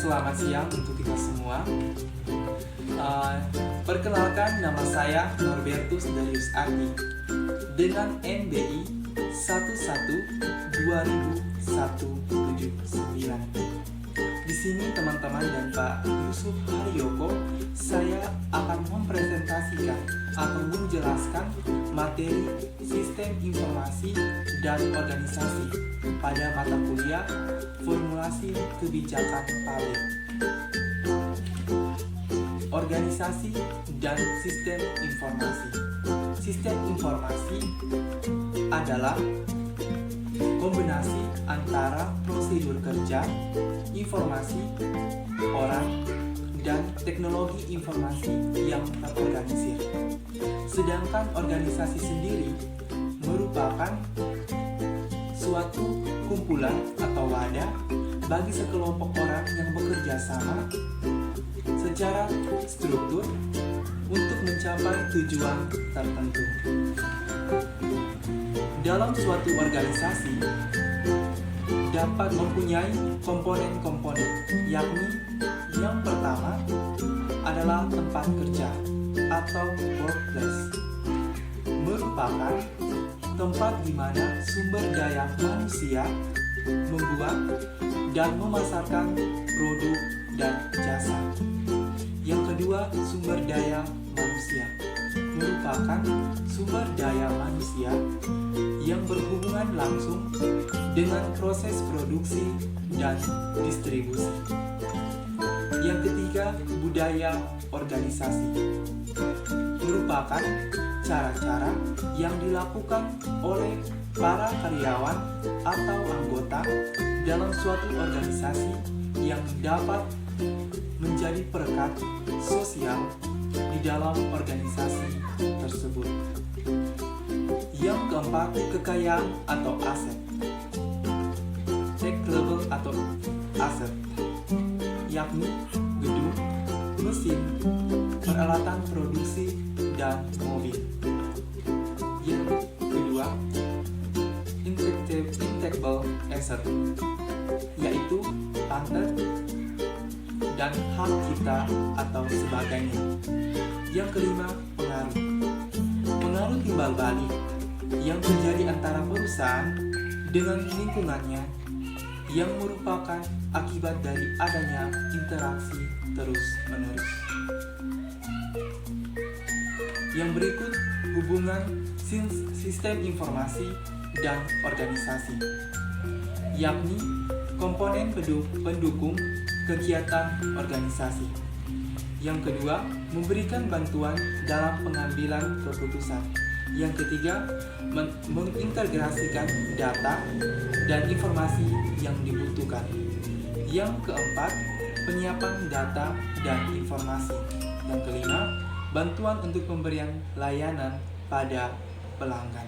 selamat siang untuk kita semua. Perkenalkan, nama saya Norbertus Darius Ardi dengan NBI 11200179. Di sini teman-teman dan Pak Yusuf Haryoko, saya akan mempresentasikan atau menjelaskan materi Sistem Informasi dan Organisasi pada mata kuliah Formulasi Kebijakan Publik. Organisasi dan Sistem Informasi. Sistem informasi adalah kombinasi antara prosedur kerja, informasi, orang, dan teknologi informasi yang terorganisir. Sedangkan organisasi sendiri merupakan suatu kumpulan atau wadah bagi sekelompok orang yang bekerja sama secara struktur untuk mencapai tujuan tertentu. Dalam suatu organisasi dapat mempunyai komponen-komponen, yakni yang pertama adalah tempat kerja atau workplace, merupakan tempat di mana sumber daya manusia membuat dan memasarkan produk dan jasa. Yang kedua, sumber daya manusia merupakan sumber daya manusia yang berhubungan langsung dengan proses produksi dan distribusi. Yang ketiga, budaya organisasi merupakan cara-cara yang dilakukan oleh para karyawan atau anggota dalam suatu organisasi yang dapat menjadi perekat sosial di dalam organisasi tersebut. Yang keempat, kekayaan atau aset. Take-level atau aset, yakni gedung, mesin, peralatan produksi, dan mobil. Yang kedua, intangible asset, yaitu patent dan hak cipta atau sebagainya. Yang kelima, pengaruh. Pengaruh timbal balik yang terjadi antara perusahaan dengan lingkungannya yang merupakan akibat dari adanya interaksi terus-menerus. Yang berikut, hubungan sistem informasi dan organisasi, yakni komponen pendukung kegiatan organisasi. Yang kedua, memberikan bantuan dalam pengambilan keputusan. Yang ketiga, mengintegrasikan data dan informasi yang dibutuhkan. Yang keempat, penyiapan data dan informasi. Yang kelima, bantuan untuk pemberian layanan pada pelanggan.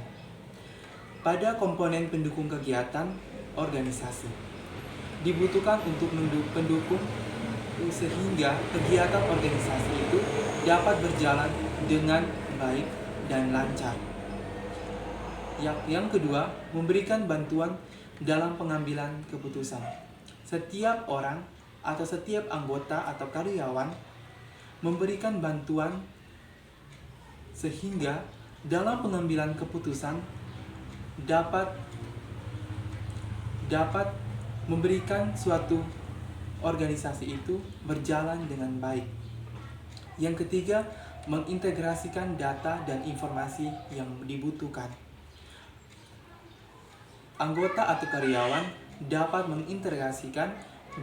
Pada komponen pendukung kegiatan organisasi, dibutuhkan untuk pendukung sehingga kegiatan organisasi itu dapat berjalan dengan baik dan lancar. Yang kedua, memberikan bantuan dalam pengambilan keputusan. Setiap orang atau setiap anggota atau karyawan memberikan bantuan sehingga dalam pengambilan keputusan dapat memberikan suatu organisasi itu berjalan dengan baik. Yang ketiga, mengintegrasikan data dan informasi yang dibutuhkan. Anggota atau karyawan dapat mengintegrasikan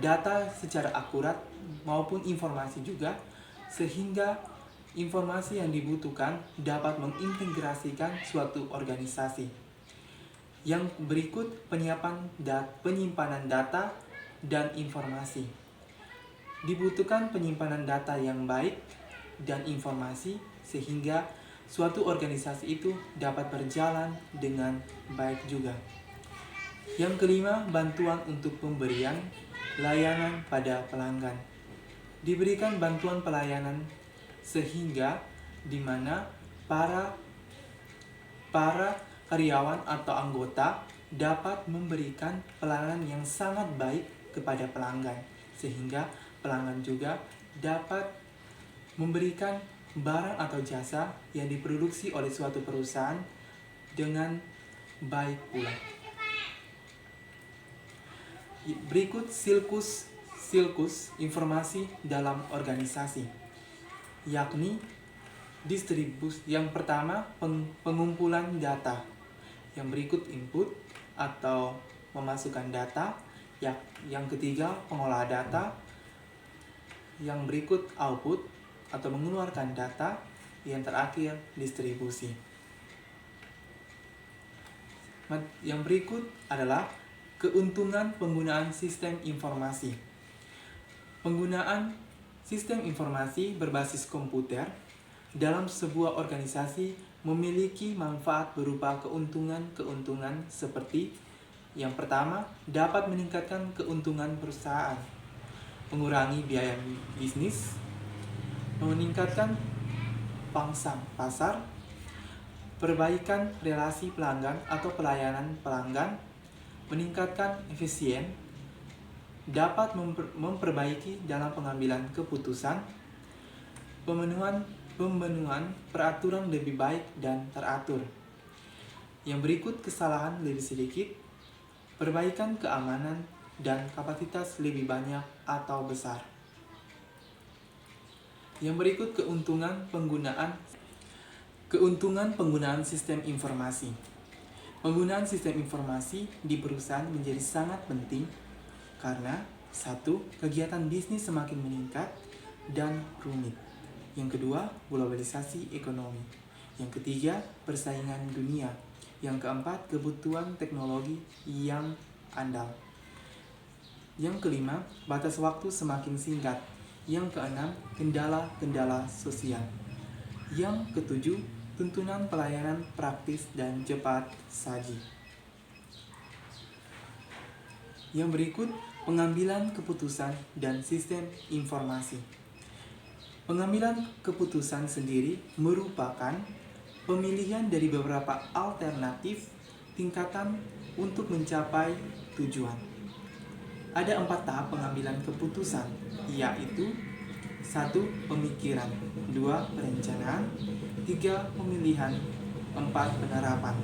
data secara akurat maupun informasi juga, sehingga informasi yang dibutuhkan dapat mengintegrasikan suatu organisasi. Yang berikut, penyimpanan data dan informasi. Dibutuhkan penyimpanan data yang baik dan informasi sehingga suatu organisasi itu dapat berjalan dengan baik juga. Yang kelima, bantuan untuk pemberian layanan pada pelanggan. Diberikan bantuan pelayanan sehingga di mana para karyawan atau anggota dapat memberikan pelayanan yang sangat baik kepada pelanggan, sehingga pelanggan juga dapat memberikan barang atau jasa yang diproduksi oleh suatu perusahaan dengan baik pula. Berikut silkus informasi dalam organisasi, yakni yang pertama pengumpulan data, yang berikut input atau memasukkan data, yang ketiga pengolah data, yang berikut output atau mengeluarkan data, yang terakhir distribusi. Yang berikut adalah keuntungan penggunaan sistem informasi. Penggunaan sistem informasi berbasis komputer dalam sebuah organisasi memiliki manfaat berupa keuntungan seperti yang pertama, dapat meningkatkan keuntungan perusahaan, mengurangi biaya bisnis, meningkatkan pangsa pasar, perbaikan relasi pelanggan atau pelayanan pelanggan, meningkatkan efisien, dapat memperbaiki dalam pengambilan keputusan, pemenuhan peraturan lebih baik dan teratur. Yang berikut kesalahan lebih sedikit, perbaikan keamanan dan kapasitas lebih banyak atau besar. Yang berikut keuntungan penggunaan sistem informasi. Penggunaan sistem informasi di perusahaan menjadi sangat penting karena satu, kegiatan bisnis semakin meningkat dan rumit. Yang kedua, globalisasi ekonomi. Yang ketiga, persaingan dunia. Yang keempat, kebutuhan teknologi yang andal. Yang kelima, batas waktu semakin singkat. Yang keenam, kendala-kendala sosial. Yang ketujuh, tuntunan pelayanan praktis dan cepat saji. Yang berikut, pengambilan keputusan dan sistem informasi. Pengambilan keputusan sendiri merupakan pemilihan dari beberapa alternatif tingkatan untuk mencapai tujuan. Ada 4 tahap pengambilan keputusan, yaitu 1. Pemikiran, 2. Perencanaan, 3. Pemilihan, 4. Penerapan.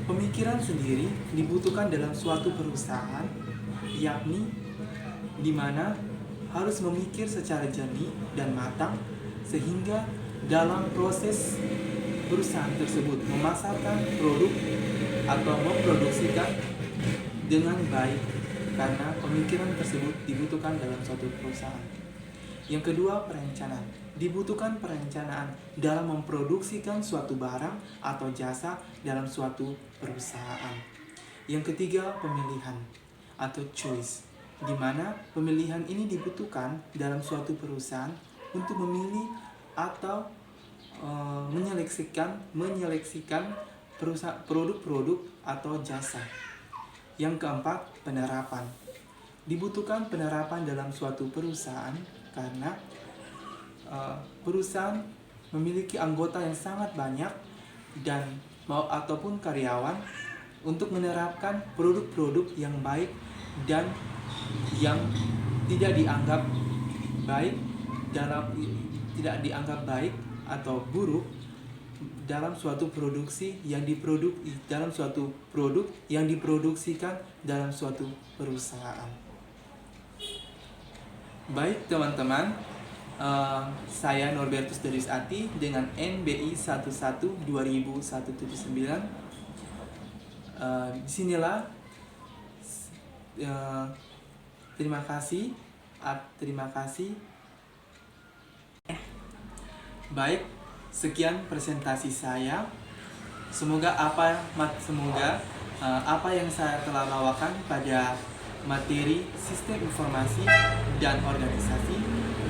Pemikiran sendiri dibutuhkan dalam suatu perusahaan, yakni di mana harus memikir secara jernih dan matang sehingga dalam proses perusahaan tersebut memasarkan produk atau memproduksikan dengan baik, karena pemikiran tersebut dibutuhkan dalam suatu perusahaan. Yang kedua, perencanaan. Dibutuhkan perencanaan dalam memproduksikan suatu barang atau jasa dalam suatu perusahaan. Yang ketiga, pemilihan atau choice, di mana pemilihan ini dibutuhkan dalam suatu perusahaan untuk memilih atau menyeleksikan produk-produk atau jasa. Yang keempat, penerapan. Dibutuhkan penerapan dalam suatu perusahaan karena perusahaan memiliki anggota yang sangat banyak dan ataupun karyawan untuk menerapkan produk-produk yang baik dan yang tidak dianggap baik atau buruk dalam suatu produk yang diproduksikan dalam suatu perusahaan. Baik teman-teman, saya Norbertus Darius Ati dengan NBI 11-200179. Disinilah terima kasih. Baik, sekian presentasi saya. Semoga apa yang saya telah bawakan pada materi sistem informasi dan organisasi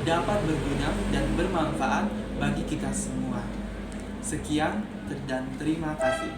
dapat berguna dan bermanfaat bagi kita semua. Sekian dan terima kasih.